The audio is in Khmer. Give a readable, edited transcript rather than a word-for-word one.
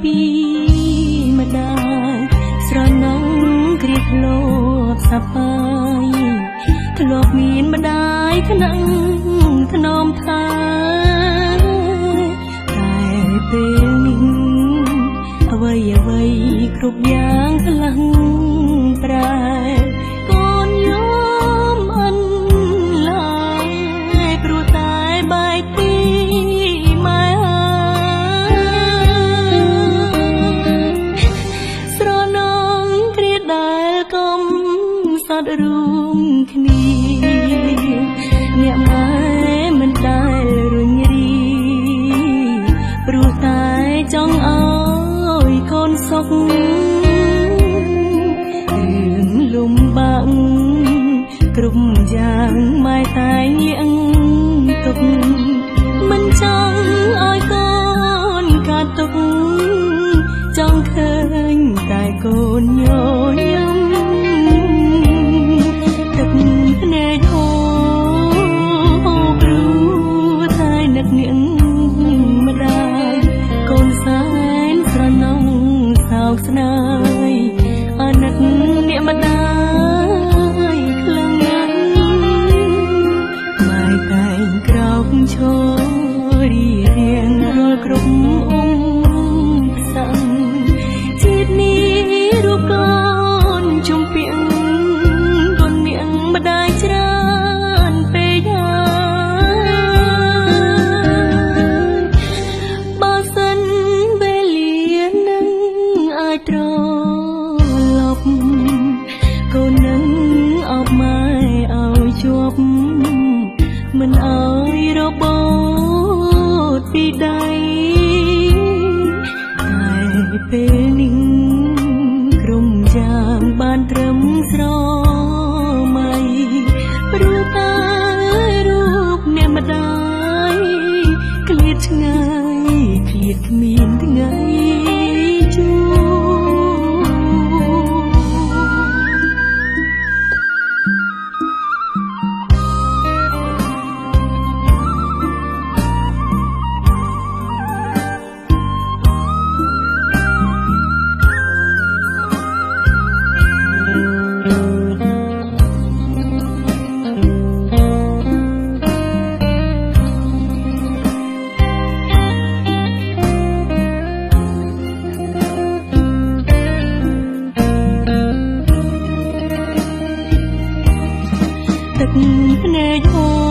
ពីម្ដាយស្រណងគ្រាធ្លាប់សប្បាយធ្លាប់មានម្ដាយថ្នាំងថ្នមថាតែពេលនេះអ្វីគ្រប់យ៉ាងឆ្លាស់ប្រែកូនយំអន់ឡើយព្រោះតែបែកពីម៉ែស្រណងគ្រាដែលកុំសត់រួមគ្នាអ្នកម៉ែមិនដែលរុញរីព្រោះតែចង់ឲ្យកូនសុខរឿងលំបាកគ្រប់យ៉ាងម៉ែតែញៀងទុកមិនចង់ឲ្យកូនកាត់ទុកចង់ឃើញតែកូនញញឹមទឹកភ្នែកហូរព្រោះតែនឹកនាងម្ដាយកូនសែនស្រណងសោកស្ដាយអាណិតអ្នកម្ដាយខ្លាំងណាស់ម៉ែតែងក្រោកឈររៀងរាល់គ្រប់អង្គសាំជាតិនេះរូបកូនជំពាក់គុណនាងម្ដាយច្រើនពេកហើយបើសិនវេលានឹងអាចត្រឡប់កូននឹងអបម៉ែឲ្យជាប់មិនឲ្យរបូតពីដៃតែពេលនេះក្រុមយ៉ាងបានត្រឹមស្រមៃព្រោះតែរូបអ្នកម្ដាយឃ្លាតឆ្ងាយឃ្លាតគ្មានថ្ងៃជួទឹកភ្នែកហូរ